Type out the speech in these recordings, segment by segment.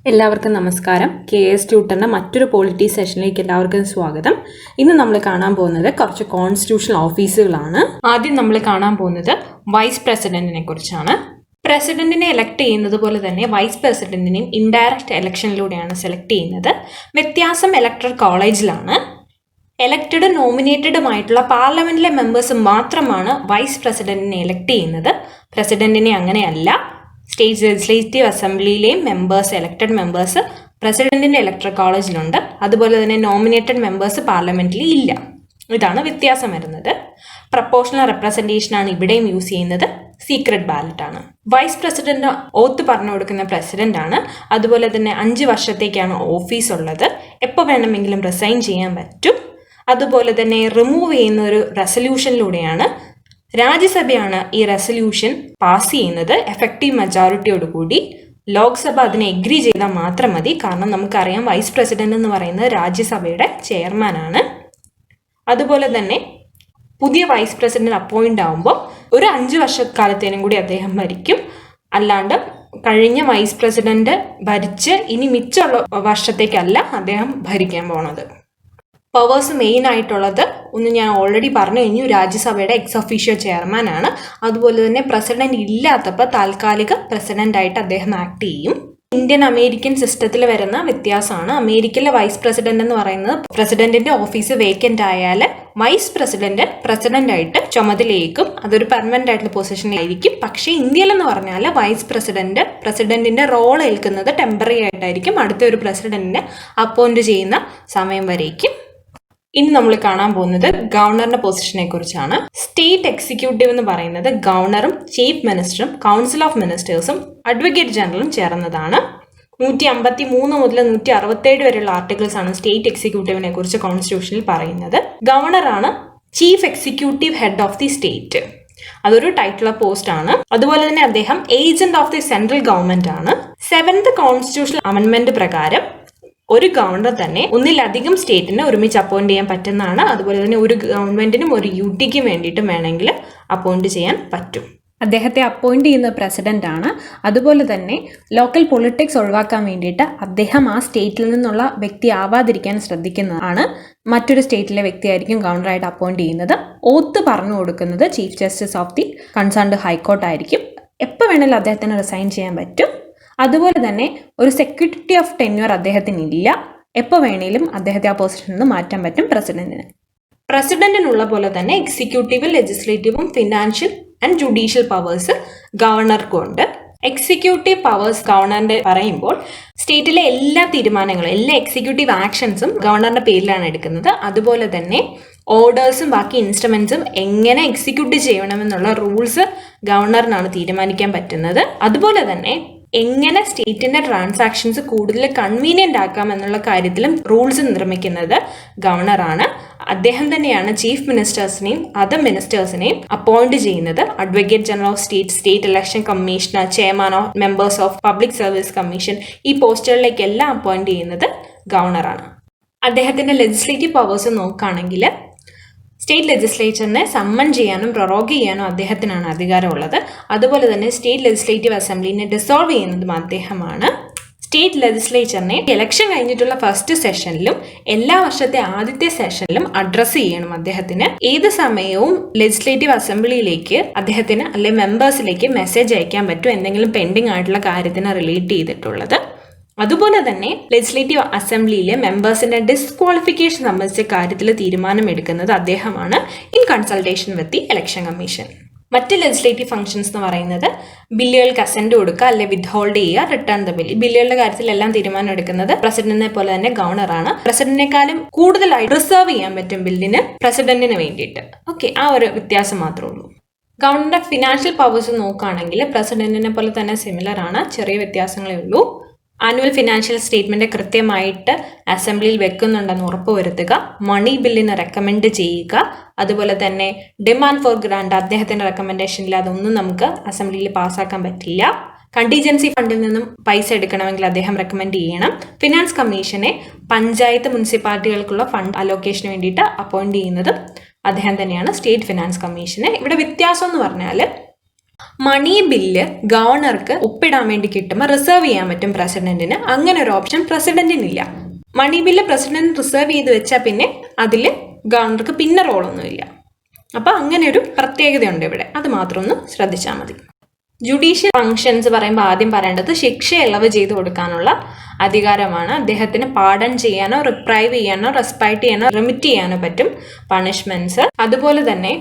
എല്ലാവർക്കും നമസ്കാരം. KS ട്യൂട്ടറിൻ്റെ മറ്റൊരു പോളിറ്റി സെഷനിലേക്ക് എല്ലാവർക്കും സ്വാഗതം. ഇന്ന് നമ്മൾ കാണാൻ പോകുന്നത് കുറച്ച് കോൺസ്റ്റിറ്റ്യൂഷണൽ ഓഫീസുകളാണ്. ആദ്യം നമ്മൾ കാണാൻ പോകുന്നത് വൈസ് പ്രസിഡന്റിനെ കുറിച്ചാണ്. പ്രസിഡന്റിനെ എലക്ട് ചെയ്യുന്നത് പോലെ തന്നെ വൈസ് പ്രസിഡന്റിനെയും ഇൻഡയറക്റ്റ് ഇലക്ഷനിലൂടെയാണ് സെലക്ട് ചെയ്യുന്നത്. വ്യത്യാസം ഇലക്ടറൽ കോളേജിലാണ്. എലക്റ്റഡ് നോമിനേറ്റഡുമായിട്ടുള്ള പാർലമെന്റിലെ മെമ്പേഴ്സ് മാത്രമാണ് വൈസ് പ്രസിഡന്റിനെ എലക്ട് ചെയ്യുന്നത്. പ്രസിഡന്റിനെ അങ്ങനെയല്ല. സ്റ്റേറ്റ് ലെജിസ്ലേറ്റീവ് അസംബ്ലിയിലെയും മെമ്പേഴ്സ്, എലക്റ്റഡ് മെമ്പേഴ്സ് പ്രസിഡന്റിന്റെ ഇലക്ടറൽ കോളേജിലുണ്ട്. അതുപോലെ തന്നെ നോമിനേറ്റഡ് മെമ്പേഴ്സ് പാർലമെന്റിൽ ഇല്ല. ഇതാണ് വ്യത്യാസം വരുന്നത്. പ്രപ്പോർഷണൽ റെപ്രസെന്റേഷനാണ് ഇവിടെയും യൂസ് ചെയ്യുന്നത്. സീക്രട്ട് ബാലറ്റ് ആണ്. വൈസ് പ്രസിഡന്റ് ഓത്ത് പറഞ്ഞു കൊടുക്കുന്ന പ്രസിഡന്റ് ആണ്. അതുപോലെ തന്നെ 5 വർഷത്തേക്കാണ് ഓഫീസ് ഉള്ളത്. എപ്പോൾ വേണമെങ്കിലും റിസൈൻ ചെയ്യാൻ പറ്റും. അതുപോലെ തന്നെ റിമൂവ് ചെയ്യുന്ന ഒരു റെസൊല്യൂഷനിലൂടെയാണ്. രാജ്യസഭയാണ് ഈ റെസൊല്യൂഷൻ പാസ് ചെയ്യുന്നത് എഫക്റ്റീവ് മെജോറിറ്റിയോടുകൂടി. ലോക്സഭ അതിനെ എഗ്രി ചെയ്താൽ മാത്രം മതി. കാരണം നമുക്കറിയാം വൈസ് പ്രസിഡന്റ് എന്ന് പറയുന്നത് രാജ്യസഭയുടെ ചെയർമാനാണ്. അതുപോലെ തന്നെ പുതിയ വൈസ് പ്രസിഡന്റ് അപ്പോയിന്റ് ആകുമ്പോൾ ഒരു 5 വർഷക്കാലത്തേനും കൂടി അദ്ദേഹം ഭരിക്കും. അല്ലാണ്ട് കഴിഞ്ഞ വൈസ് പ്രസിഡന്റ് ഭരിച്ച് ഇനി മിച്ചമുള്ള വർഷത്തേക്കല്ല അദ്ദേഹം ഭരിക്കാൻ പോണത്. പവേഴ്സ് മെയിൻ ആയിട്ടുള്ളത് ഒന്ന് ഞാൻ ഓൾറെഡി പറഞ്ഞു കഴിഞ്ഞു. രാജ്യസഭയുടെ എക്സ് ഒഫീഷ്യോ ചെയർമാൻ ആണ്. അതുപോലെ തന്നെ പ്രസിഡന്റ് ഇല്ലാത്തപ്പോൾ താൽക്കാലിക പ്രസിഡന്റായിട്ട് അദ്ദേഹം ആക്ട് ചെയ്യും. ഇന്ത്യൻ അമേരിക്കൻ സിസ്റ്റത്തിൽ വരുന്ന വ്യത്യാസമാണ്. അമേരിക്കയിലെ വൈസ് പ്രസിഡന്റ് എന്ന് പറയുന്നത് പ്രസിഡന്റിന്റെ ഓഫീസ് വേക്കന്റ് ആയാൽ വൈസ് പ്രസിഡന്റ് ആയിട്ട് ചുമതലയേക്കും. അതൊരു പെർമനന്റ് ആയിട്ടുള്ള പൊസിഷനിലായിരിക്കും. പക്ഷേ ഇന്ത്യയിലെന്ന് പറഞ്ഞാൽ വൈസ് പ്രസിഡന്റിന്റെ റോൾ ഏൽക്കുന്നത് ടെമ്പററി ആയിട്ടായിരിക്കും. അടുത്ത ഒരു പ്രസിഡന്റിനെ അപ്പോയിന്റ് ചെയ്യുന്ന സമയം വരേക്കും. ഇനി നമ്മൾ കാണാൻ പോകുന്നത് ഗവർണറിന്റെ പൊസിഷനെ കുറിച്ചാണ്. സ്റ്റേറ്റ് എക്സിക്യൂട്ടീവ് എന്ന് പറയുന്നത് ഗവർണറും ചീഫ് മിനിസ്റ്ററും കൗൺസിൽ ഓഫ് മിനിസ്റ്റേഴ്സും അഡ്വക്കേറ്റ് ജനറലും ചേർന്നതാണ്. 153 മുതൽ 167 വരെയുള്ള ആർട്ടിക്കിൾസ് ആണ് സ്റ്റേറ്റ് എക്സിക്യൂട്ടീവിനെ കുറിച്ച് കോൺസ്റ്റിറ്റ്യൂഷനിൽ പറയുന്നത്. ഗവർണറാണ് chief executive head of the state. അതൊരു ടൈറ്റിൽ ഓഫ് പോസ്റ്റ് ആണ്. അതുപോലെ തന്നെ അദ്ദേഹം agent of the central government ആണ്. 7th കോൺസ്റ്റിറ്റ്യൂഷണൽ അമെൻഡ്മെന്റ് പ്രകാരം ഒരു ഗവർണർ തന്നെ ഒന്നിലധികം സ്റ്റേറ്റിനെ ഒരുമിച്ച് അപ്പോയിന്റ് ചെയ്യാൻ പറ്റുന്നതാണ്. അതുപോലെ തന്നെ ഒരു ഗവൺമെന്റിനും ഒരു യുടിക്കും വേണ്ടിയിട്ടും വേണമെങ്കിൽ അപ്പോയിന്റ് ചെയ്യാൻ പറ്റും. അദ്ദേഹത്തെ അപ്പോയിന്റ് ചെയ്യുന്ന പ്രസിഡന്റ് ആണ്. അതുപോലെ തന്നെ ലോക്കൽ പൊളിറ്റിക്സ് ഒഴിവാക്കാൻ വേണ്ടിയിട്ട് അദ്ദേഹം ആ സ്റ്റേറ്റിൽ നിന്നുള്ള വ്യക്തി ആവാതിരിക്കാൻ ശ്രദ്ധിക്കുന്നതാണ്. മറ്റൊരു സ്റ്റേറ്റിലെ വ്യക്തിയായിരിക്കും ഗവർണറായിട്ട് അപ്പോയിന്റ് ചെയ്യുന്നത്. ഓത്ത് പറഞ്ഞു കൊടുക്കുന്നത് chief justice of the concerned high court ആയിരിക്കും. എപ്പോൾ വേണമെങ്കിലും അദ്ദേഹത്തിന് റിസൈൻ ചെയ്യാൻ പറ്റും. അതുപോലെ തന്നെ ഒരു സെക്യൂരിറ്റി ഓഫ് ടെന്യൂർ അദ്ദേഹത്തിന് ഇല്ല. എപ്പോൾ വേണേലും അദ്ദേഹത്തെ ആ പൊസിഷനിൽ നിന്ന് മാറ്റാൻ പറ്റും പ്രസിഡന്റിന്. പ്രസിഡന്റിനുള്ള പോലെ തന്നെ എക്സിക്യൂട്ടീവും ലെജിസ്ലേറ്റീവും ഫിനാൻഷ്യൽ ആൻഡ് ജുഡീഷ്യൽ പവേഴ്സ് ഗവർണർക്കും ഉണ്ട്. എക്സിക്യൂട്ടീവ് പവേഴ്സ് ഗവർണറിന്റെ പറയുമ്പോൾ സ്റ്റേറ്റിലെ എല്ലാ തീരുമാനങ്ങളും, എല്ലാ എക്സിക്യൂട്ടീവ് ആക്ഷൻസും ഗവർണറിന്റെ പേരിലാണ് എടുക്കുന്നത്. അതുപോലെ തന്നെ ഓർഡേഴ്സും ബാക്കി ഇൻസ്ട്രുമെന്റ്സും എങ്ങനെ എക്സിക്യൂട്ട് ചെയ്യണമെന്നുള്ള റൂൾസ് ഗവർണറിനാണ് തീരുമാനിക്കാൻ പറ്റുന്നത്. അതുപോലെ തന്നെ എങ്ങനെ സ്റ്റേറ്റിന്റെ ട്രാൻസാക്ഷൻസ് കൂടുതൽ കൺവീനിയന്റ് ആക്കാം എന്നുള്ള കാര്യത്തിലും റൂൾസ് നിർമ്മിക്കുന്നത് ഗവർണറാണ്. അദ്ദേഹം തന്നെയാണ് ചീഫ് മിനിസ്റ്റേഴ്സിനെയും അതർ മിനിസ്റ്റേഴ്സിനെയും അപ്പോയിന്റ് ചെയ്യുന്നത്. Advocate general of state election commissioner, chairman of members of public service commission, ഈ പോസ്റ്റുകളിലേക്കെല്ലാം അപ്പോയിന്റ് ചെയ്യുന്നത് ഗവർണറാണ്. അദ്ദേഹത്തിന്റെ ലെജിസ്ലേറ്റീവ് പവേഴ്സ് നോക്കുകയാണെങ്കിൽ സ്റ്റേറ്റ് ലെജിസ്ലേച്ചറിനെ സമ്മൺ ചെയ്യാനും പ്രൊറോഗ് ചെയ്യാനും അദ്ദേഹത്തിനാണ് അധികാരമുള്ളത്. അതുപോലെ തന്നെ സ്റ്റേറ്റ് ലെജിസ്ലേറ്റീവ് അസംബ്ലിനെ ഡിസോൾവ് ചെയ്യുന്നതും അദ്ദേഹമാണ്. സ്റ്റേറ്റ് ലെജിസ്ലേച്ചറിനെ ഇലക്ഷൻ കഴിഞ്ഞിട്ടുള്ള ഫസ്റ്റ് സെഷനിലും എല്ലാ വർഷത്തെ ആദ്യത്തെ സെഷനിലും അഡ്രസ്സ് ചെയ്യണം അദ്ദേഹത്തിന്. ഏത് സമയവും ലെജിസ്ലേറ്റീവ് അസംബ്ലിയിലേക്ക് അദ്ദേഹത്തിന് അല്ലെ മെമ്പേഴ്സിലേക്ക് മെസ്സേജ് അയക്കാൻ പറ്റും, എന്തെങ്കിലും പെൻഡിങ് ആയിട്ടുള്ള കാര്യത്തിന് റിലേറ്റ് ചെയ്തിട്ടുള്ളത്. അതുപോലെ തന്നെ ലെജിസ്ലേറ്റീവ് അസംബ്ലിയിലെ മെമ്പേഴ്സിന്റെ ഡിസ്ക്വാളിഫിക്കേഷൻ സംബന്ധിച്ച കാര്യത്തിൽ തീരുമാനമെടുക്കുന്നത് അദ്ദേഹമാണ് in consultation with the election commission. മറ്റ് ലെജിസ്ലേറ്റീവ് ഫംഗ്ഷൻസ് എന്ന് പറയുന്നത് ബില്ലുകൾക്ക് അസെന്റ് കൊടുക്കുക, അല്ലെ വിത്ത്ഹോൾഡ് ചെയ്യുക, റിട്ടേൺ ദ ബിൽ. ബില്ലുകളുടെ കാര്യത്തിലെല്ലാം തീരുമാനം എടുക്കുന്നത് പ്രസിഡന്റിനെ പോലെ തന്നെ ഗവർണറാണ്. പ്രസിഡന്റിനെക്കാളും കൂടുതലായി റിസർവ് ചെയ്യാൻ പറ്റും ബില്ലിന് പ്രസിഡന്റിന് വേണ്ടിയിട്ട്. ഓക്കെ, ആ ഒരു വ്യത്യാസം മാത്രമേ ഉള്ളൂ. ഗവർണറുടെ ഫിനാൻഷ്യൽ പവേഴ്സ് നോക്കുകയാണെങ്കിൽ പ്രസിഡന്റിനെ പോലെ തന്നെ സിമിലർ ആണ്. ചെറിയ വ്യത്യാസങ്ങളേ ഉള്ളൂ. ആനുവൽ ഫിനാൻഷ്യൽ സ്റ്റേറ്റ്മെന്റ് കൃത്യമായിട്ട് അസംബ്ലിയിൽ വെക്കുന്നുണ്ടെന്ന് ഉറപ്പുവരുത്തുക. മണി ബില്ലിന് റെക്കമെൻഡ് ചെയ്യുക. അതുപോലെ തന്നെ ഡിമാൻഡ് ഫോർ ഗ്രാന്റ് അദ്ദേഹത്തിന്റെ റെക്കമെൻഡേഷനിൽ അതൊന്നും നമുക്ക് അസംബ്ലിയിൽ പാസ്സാക്കാൻ പറ്റില്ല. കണ്ടിജൻസി ഫണ്ടിൽ നിന്നും പൈസ എടുക്കണമെങ്കിൽ അദ്ദേഹം റെക്കമെൻഡ് ചെയ്യണം. ഫിനാൻസ് കമ്മീഷനെ പഞ്ചായത്ത് മുനിസിപ്പാലിറ്റികൾക്കുള്ള ഫണ്ട് അലോക്കേഷന് വേണ്ടിയിട്ട് അപ്പോയിന്റ് ചെയ്യുന്നതും അദ്ദേഹം തന്നെയാണ്, സ്റ്റേറ്റ് ഫിനാൻസ് കമ്മീഷന്. ഇവിടെ വ്യത്യാസം എന്ന് പറഞ്ഞാൽ മണി ബില്ല് ഗവർണർക്ക് ഒപ്പിടാൻ വേണ്ടി കിട്ടുമ്പോൾ റിസർവ് ചെയ്യാൻ പറ്റും പ്രസിഡന്റിന്. അങ്ങനെ ഒരു ഓപ്ഷൻ പ്രസിഡന്റിനില്ല. മണി ബില്ല് പ്രസിഡന്റ് റിസർവ് ചെയ്ത് വെച്ചാൽ പിന്നെ അതിൽ ഗവർണർക്ക് പിന്നെ റോളൊന്നുമില്ല. അപ്പോൾ അങ്ങനെ ഒരു പ്രത്യേകതയുണ്ട് ഇവിടെ, അത് മാത്രം ഒന്ന് ശ്രദ്ധിച്ചാൽ മതി. ജുഡീഷ്യൽ ഫങ്ഷൻസ് പറയുമ്പോൾ ആദ്യം പറയേണ്ടത് ശിക്ഷ ഇളവ് ചെയ്ത് കൊടുക്കാനുള്ള അധികാരമാണ്. അദ്ദേഹത്തിന് പാർഡൺ ചെയ്യാനോ റിപ്രൈവ് ചെയ്യാനോ റെസ്പൈറ്റ് ചെയ്യാനോ റിമിറ്റ് ചെയ്യാനോ പറ്റും പണിഷ്മെന്റ്സ്. അതുപോലെ തന്നെ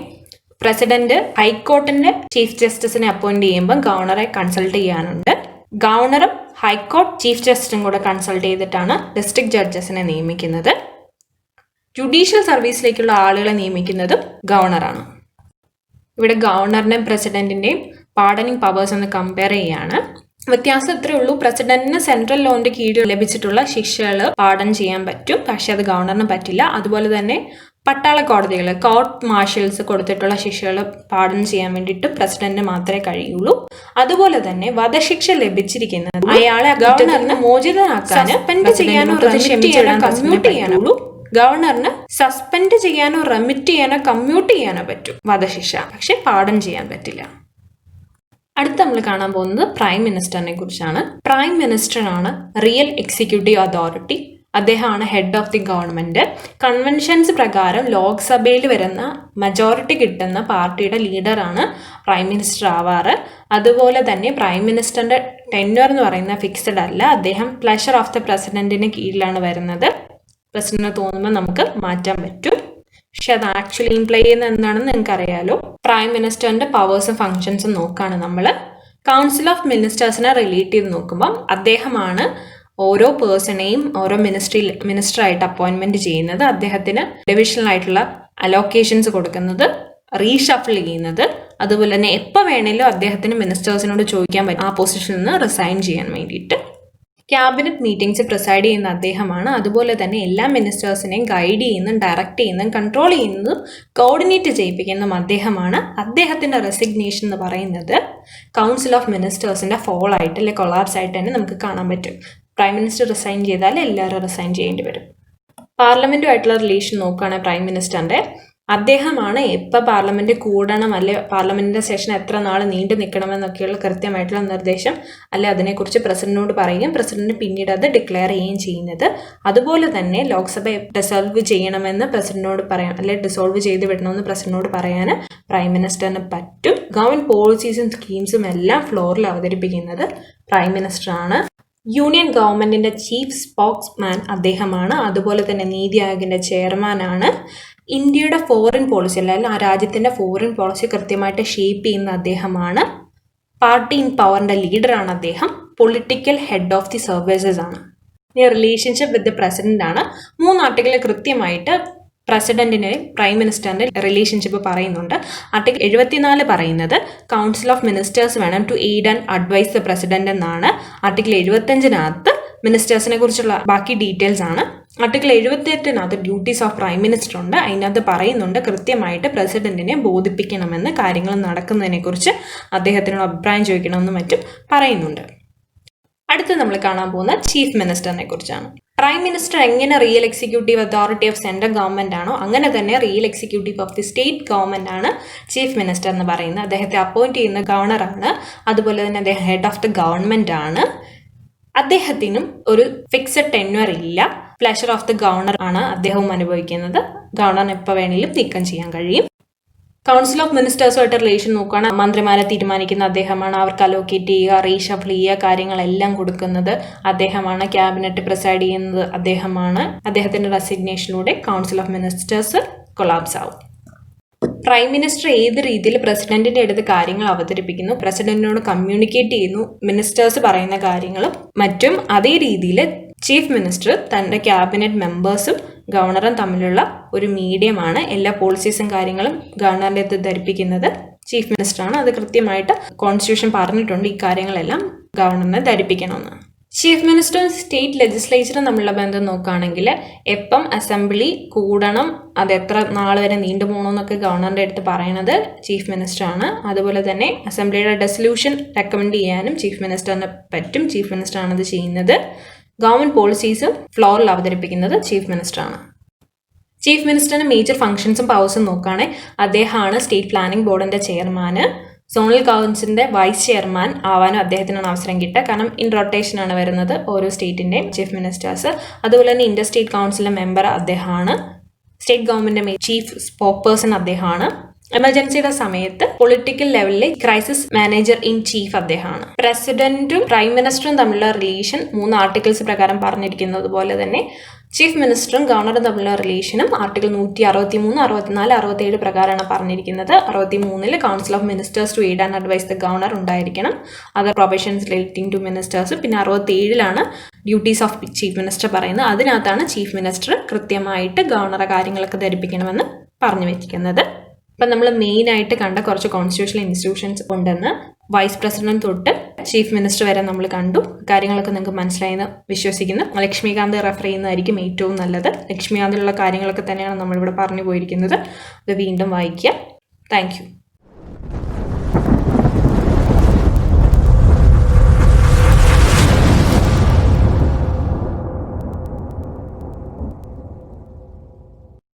പ്രസിഡന്റ് ഹൈക്കോർട്ടിന്റെ ചീഫ് ജസ്റ്റിസിനെ അപ്പോയിന്റ് ചെയ്യുമ്പോൾ ഗവർണറെ കൺസൾട്ട് ചെയ്യാനുണ്ട്. ഗവർണറും ഹൈക്കോർട്ട് ചീഫ് ജസ്റ്റിസും കൂടെ കൺസൾട്ട് ചെയ്തിട്ടാണ് ഡിസ്ട്രിക്ട് ജഡ്ജസിനെ നിയമിക്കുന്നത്. ജുഡീഷ്യൽ സർവീസിലേക്കുള്ള ആളുകളെ നിയമിക്കുന്നതും ഗവർണറാണ്. ഇവിടെ ഗവർണറിന്റെയും പ്രസിഡന്റിന്റെയും പാർഡനിങ് പവേഴ്സ് ഒന്ന് കമ്പയർ ചെയ്യാണ്. വ്യത്യാസം ഇത്രയേ ഉള്ളൂ. പ്രസിഡന്റിന് സെൻട്രൽ ലോന്റെ കീഴിൽ ലഭിച്ചിട്ടുള്ള ശിക്ഷകൾ പാർഡൻ ചെയ്യാൻ പറ്റും, പക്ഷെ അത് ഗവർണറിന് പറ്റില്ല. അതുപോലെ തന്നെ പട്ടാള കോടതികൾ, കോർട്ട് മാർഷൽസ് കൊടുത്തിട്ടുള്ള ശിക്ഷകൾ പാർഡൻ ചെയ്യാൻ വേണ്ടിയിട്ട് പ്രസിഡന്റിന് മാത്രമേ കഴിയുള്ളൂ. അതുപോലെ തന്നെ വധശിക്ഷ ലഭിച്ചിരിക്കുന്നത് അയാളെ ഗവർണറിന് മോചിതനാക്കാൻ സസ്പെൻഡ് ചെയ്യാനോ കമ്മ്യൂട്ട് ചെയ്യാനുള്ളൂ. ഗവർണറിന് സസ്പെൻഡ് ചെയ്യാനോ റെമിറ്റ് ചെയ്യാനോ കമ്മ്യൂട്ട് ചെയ്യാനോ പറ്റും വധശിക്ഷ, പക്ഷെ പാർഡൻ ചെയ്യാൻ പറ്റില്ല. അടുത്ത നമ്മൾ കാണാൻ പോകുന്നത് പ്രൈം മിനിസ്റ്ററിനെ കുറിച്ചാണ്. പ്രൈം മിനിസ്റ്ററാണ് റിയൽ എക്സിക്യൂട്ടീവ് അതോറിറ്റി. അദ്ദേഹമാണ് head of the government. Conventions പ്രകാരം ലോക്സഭയിൽ വരുന്ന മെജോറിറ്റി കിട്ടുന്ന പാർട്ടിയുടെ ലീഡറാണ് പ്രൈം മിനിസ്റ്റർ ആവാറ്. അതുപോലെ തന്നെ പ്രൈം മിനിസ്റ്ററിന്റെ ടെന്യൂർ എന്ന് പറയുന്ന ഫിക്സഡ് അല്ല. അദ്ദേഹം പ്ലഷർ ഓഫ് ദ പ്രസിഡന്റിന് കീഴിലാണ് വരുന്നത്. പ്രസിഡന്റിന് തോന്നുമ്പോൾ നമുക്ക് മാറ്റാൻ പറ്റും. പക്ഷെ അത് ആക്ച്വലി ഇംപ്ലൈ ചെയ്യുന്നത് എന്താണെന്ന് നിങ്ങൾക്ക് അറിയാലോ. പ്രൈം മിനിസ്റ്ററിന്റെ പവേഴ്സും ഫങ്ഷൻസും നോക്കാണ് നമ്മൾ. കൗൺസിൽ ഓഫ് മിനിസ്റ്റേഴ്സിനെ റിലേറ്റ് ചെയ്ത് നോക്കുമ്പോൾ അദ്ദേഹമാണ് ഓരോ പേഴ്സണെയും ഓരോ മിനിസ്റ്ററായിട്ട് അപ്പോയിന്റ്മെന്റ് ചെയ്യുന്നത്. അദ്ദേഹത്തിന് ഡിവിഷണൽ ആയിട്ടുള്ള അലോക്കേഷൻസ് കൊടുക്കുന്നത്, റീഷഫിൾ ചെയ്യുന്നത്. അതുപോലെ തന്നെ എപ്പോൾ വേണേലും അദ്ദേഹത്തിന് മിനിസ്റ്റേഴ്സിനോട് ചോദിക്കാൻ പറ്റും ആ പൊസിഷനിൽ നിന്ന് റിസൈൻ ചെയ്യാൻ വേണ്ടിയിട്ട്. ക്യാബിനറ്റ് മീറ്റിംഗ്സ് പ്രിസൈഡ് ചെയ്യുന്ന അദ്ദേഹമാണ്. അതുപോലെ തന്നെ എല്ലാ മിനിസ്റ്റേഴ്സിനെയും ഗൈഡ് ചെയ്യുന്നതും ഡയറക്റ്റ് ചെയ്യുന്നതും കൺട്രോൾ ചെയ്യുന്നതും കോർഡിനേറ്റ് ചെയ്യിപ്പിക്കുന്നതും അദ്ദേഹമാണ്. അദ്ദേഹത്തിൻ്റെ റെസിഗ്നേഷൻ എന്ന് പറയുന്നത് കൗൺസിൽ ഓഫ് മിനിസ്റ്റേഴ്സിൻ്റെ ഫോൾ ആയിട്ട് അല്ലെങ്കിൽ കൊളാപ്സ് ആയിട്ട് തന്നെ നമുക്ക് കാണാൻ പറ്റും. പ്രൈം മിനിസ്റ്റർ റിസൈൻ ചെയ്താൽ എല്ലാവരും റിസൈൻ ചെയ്യേണ്ടി വരും. പാർലമെൻറ്റുമായിട്ടുള്ള റിലേഷൻ നോക്കുകയാണെങ്കിൽ പ്രൈം മിനിസ്റ്ററിൻ്റെ അദ്ദേഹമാണ് എപ്പോൾ പാർലമെന്റ് കൂടണം, അല്ലെ പാർലമെന്റിന്റെ സെഷൻ എത്ര നാൾ നീണ്ടു നിൽക്കണമെന്നൊക്കെയുള്ള കൃത്യമായിട്ടുള്ള നിർദ്ദേശം അല്ലെ അതിനെക്കുറിച്ച് പ്രസിഡന്റിനോട് പറയുകയും പ്രസിഡന്റ് പിന്നീട് അത് ഡിക്ലെയർ ചെയ്യുകയും ചെയ്യുന്നത്. അതുപോലെ തന്നെ ലോക്സഭ ഡിസോൾവ് ചെയ്യണമെന്ന് പ്രസിഡന്റിനോട് പറയാൻ അല്ലെ ഡിസോൾവ് ചെയ്ത് വിടണമെന്ന് പ്രസിഡന്റിനോട് പറയാൻ പ്രൈം മിനിസ്റ്ററിന് പറ്റും. ഗവൺമെന്റ് പോളിസീസും സ്കീംസും എല്ലാം ഫ്ലോറിൽ അവതരിപ്പിക്കുന്നത് പ്രൈം മിനിസ്റ്ററാണ്. യൂണിയൻ ഗവൺമെന്റിന്റെ ചീഫ് സ്പോക്സ്മാൻ അദ്ദേഹമാണ്. അതുപോലെ തന്നെ നീതി ആയോഗിന്റെ ചെയർമാനാണ്. ഇന്ത്യയുടെ ഫോറിൻ പോളിസി അല്ലെങ്കിൽ ആ രാജ്യത്തിൻ്റെ ഫോറിൻ പോളിസി കൃത്യമായിട്ട് ഷേപ്പ് ചെയ്യുന്ന അദ്ദേഹമാണ്. പാർട്ടി ഇൻ പവറിൻ്റെ ലീഡറാണ് അദ്ദേഹം. Political head of the services ആണ്. ഇനി റിലേഷൻഷിപ്പ് വിത്ത് ദി പ്രസിഡന്റ് ആണ്. 3 ആർട്ടിക്കിൾ കൃത്യമായിട്ട് പ്രസിഡന്റിൻ്റെയും പ്രൈം മിനിസ്റ്ററിൻ്റെ റിലേഷൻഷിപ്പ് പറയുന്നുണ്ട്. ആർട്ടിക്കിൾ 74 പറയുന്നത് കൗൺസിൽ ഓഫ് മിനിസ്റ്റേഴ്സ് വേണം to aid and advise the president എന്നാണ്. ആർട്ടിക്കിൾ 75 മിനിസ്റ്റേഴ്സിനെ കുറിച്ചുള്ള ബാക്കി ഡീറ്റെയിൽസ് ആണ്. Article 78 duties of prime minister ഉണ്ട്. അതിനകത്ത് പറയുന്നുണ്ട് കൃത്യമായിട്ട് പ്രസിഡന്റിനെ ബോധിപ്പിക്കണമെന്ന്, കാര്യങ്ങൾ നടക്കുന്നതിനെക്കുറിച്ച് അദ്ദേഹത്തിനോട് അഭിപ്രായം ചോദിക്കണമെന്നും മറ്റും പറയുന്നുണ്ട്. അടുത്ത് നമ്മൾ കാണാൻ പോകുന്ന ചീഫ് മിനിസ്റ്ററിനെ കുറിച്ചാണ്. പ്രൈം മിനിസ്റ്റർ എങ്ങനെ real executive authority of central government ആണോ അങ്ങനെ തന്നെ real executive of the state government ആണ് ചീഫ് മിനിസ്റ്റർ എന്ന് പറയുന്നത്. അദ്ദേഹത്തെ അപ്പോയിന്റ് ചെയ്യുന്ന ഗവർണറാണ്. അതുപോലെ തന്നെ അദ്ദേഹം ഹെഡ് ഓഫ് ദി ഗവൺമെന്റ് ആണ്. അദ്ദേഹത്തിനും ഒരു ഫിക്സഡ് ടെന്യൂർ ഇല്ല. പ്ലഷർ ഓഫ് ദി ഗവർണർ ആണ് അദ്ദേഹവും അനുഭവിക്കുന്നത്. ഗവർണറിന് എപ്പോൾ വേണമെങ്കിലും നീക്കം ചെയ്യാൻ കഴിയും. കൗൺസിൽ ഓഫ് മിനിസ്റ്റേഴ്സുമായിട്ട് റിലേഷൻ നോക്കുകയാണ്. മന്ത്രിമാരെ തീരുമാനിക്കുന്ന അദ്ദേഹമാണ്. അവർക്ക് അലോക്കേറ്റ് ചെയ്യുക, റീഷഫിൾ ചെയ്യുക, കാര്യങ്ങളെല്ലാം കൊടുക്കുന്നത് അദ്ദേഹമാണ്. ക്യാബിനറ്റ് പ്രിസൈഡ് ചെയ്യുന്നത് അദ്ദേഹമാണ്. അദ്ദേഹത്തിന്റെ റെസിഗ്നേഷനിലൂടെ കൗൺസിൽ ഓഫ് മിനിസ്റ്റേഴ്സ് കൊളാപ്സ് ആവും. പ്രൈം മിനിസ്റ്റർ ഏത് രീതിയിൽ പ്രസിഡന്റിന്റെ അടുത്ത് കാര്യങ്ങൾ അവതരിപ്പിക്കുന്നു, പ്രസിഡന്റിനോട് കമ്മ്യൂണിക്കേറ്റ് ചെയ്യുന്നു, മിനിസ്റ്റേഴ്സ് പറയുന്ന കാര്യങ്ങളും മറ്റും അതേ രീതിയിൽ ചീഫ് മിനിസ്റ്റർ തന്റെ ക്യാബിനറ്റ് മെമ്പേഴ്സും ഗവർണറും തമ്മിലുള്ള ഒരു മീഡിയമാണ്. എല്ലാ പോളിസീസും കാര്യങ്ങളും ഗവർണറിന്റെ അടുത്ത് ധരിപ്പിക്കുന്നത് ചീഫ് മിനിസ്റ്ററാണ്. അത് കൃത്യമായിട്ട് കോൺസ്റ്റിറ്റ്യൂഷൻ പറഞ്ഞിട്ടുണ്ട് ഈ കാര്യങ്ങളെല്ലാം ഗവർണറിനെ ധരിപ്പിക്കണമെന്ന്. ചീഫ് മിനിസ്റ്ററും സ്റ്റേറ്റ് ലെജിസ്ലേച്ചറും തമ്മിലുള്ള ബന്ധം നോക്കുകയാണെങ്കിൽ എപ്പം അസംബ്ലി കൂടണം, അത് എത്ര നാൾ വരെ നീണ്ടു പോകണമെന്നൊക്കെ ഗവർണറിൻ്റെ അടുത്ത് പറയണത് ചീഫ് മിനിസ്റ്ററാണ്. അതുപോലെ തന്നെ അസംബ്ലിയുടെ ഡെസല്യൂഷൻ റെക്കമെൻഡ് ചെയ്യാനും ചീഫ് മിനിസ്റ്ററിന് പറ്റും. ചീഫ് മിനിസ്റ്ററാണ് അത് ചെയ്യുന്നത്. ഗവൺമെന്റ് പോളിസീസും ഫ്ലോറിൽ അവതരിപ്പിക്കുന്നത് ചീഫ് മിനിസ്റ്ററാണ്. ചീഫ് മിനിസ്റ്ററിന് മേജർ ഫംഗ്ഷൻസും പവേഴ്സും നോക്കുകയാണെങ്കിൽ അദ്ദേഹമാണ് സ്റ്റേറ്റ് പ്ലാനിംഗ് ബോർഡിന്റെ ചെയർമാന്. സോണൽ കൗൺസിലിന്റെ വൈസ് ചെയർമാൻ ആവാനും അദ്ദേഹത്തിനാണ് അവസരം കിട്ടുക. കാരണം ഇൻ റൊട്ടേഷൻ ആണ് വരുന്നത് ഓരോ സ്റ്റേറ്റിന്റെയും ചീഫ് മിനിസ്റ്റേഴ്സ്. അതുപോലെ തന്നെ ഇന്റർ സ്റ്റേറ്റ് കൗൺസിലിന്റെ മെമ്പർ അദ്ദേഹമാണ്. സ്റ്റേറ്റ് ഗവൺമെന്റിന്റെ ചീഫ് സ്പോക്ക് പേഴ്സൺ അദ്ദേഹമാണ്. എമർജൻസിയുടെ സമയത്ത് പൊളിറ്റിക്കൽ ലെവലിലെ ക്രൈസിസ് മാനേജർ ഇൻ ചീഫ് അദ്ദേഹമാണ്. പ്രസിഡന്റും പ്രൈം മിനിസ്റ്ററും തമ്മിലുള്ള റിലേഷൻ 3 ആർട്ടിക്കിൾസ് പ്രകാരം പറഞ്ഞിരിക്കുന്നത് പോലെ തന്നെ ചീഫ് മിനിസ്റ്ററും ഗവർണറും തമ്മിലുള്ള റിലേഷനും ആർട്ടിക്കിൾ 163, 64, 67 പ്രകാരമാണ് പറഞ്ഞിരിക്കുന്നത്. 63 council of ministers to aid and advise the governor ഉണ്ടായിരിക്കണം. Other provisions relating to ministers. പിന്നെ 67 ഡ്യൂട്ടീസ് ഓഫ് ചീഫ് മിനിസ്റ്റർ പറയുന്നത്. അതിനകത്താണ് ചീഫ് മിനിസ്റ്റർ കൃത്യമായിട്ട് ഗവർണറെ കാര്യങ്ങളൊക്കെ ധരിപ്പിക്കണമെന്ന് പറഞ്ഞു വെച്ചിരിക്കുന്നത്. അപ്പം നമ്മൾ മെയിനായിട്ട് കണ്ട കുറച്ച് കോൺസ്റ്റിറ്റ്യൂഷണൽ ഇൻസ്റ്റിറ്റ്യൂഷൻസ് ഉണ്ടെന്ന് വൈസ് പ്രസിഡന്റ് തൊട്ട് ചീഫ് മിനിസ്റ്റർ വരെ നമ്മൾ കണ്ടു. കാര്യങ്ങളൊക്കെ നിങ്ങൾക്ക് മനസ്സിലായെന്ന് വിശ്വസിക്കുന്നു. ലക്ഷ്മികാന്ത് റെഫർ ചെയ്യുന്നതായിരിക്കും ഏറ്റവും നല്ലത്. ലക്ഷ്മികാന്തിലുള്ള കാര്യങ്ങളൊക്കെ തന്നെയാണ് നമ്മളിവിടെ പറഞ്ഞു പോയിരിക്കുന്നത്. അത് വീണ്ടും വായിക്കുക. താങ്ക്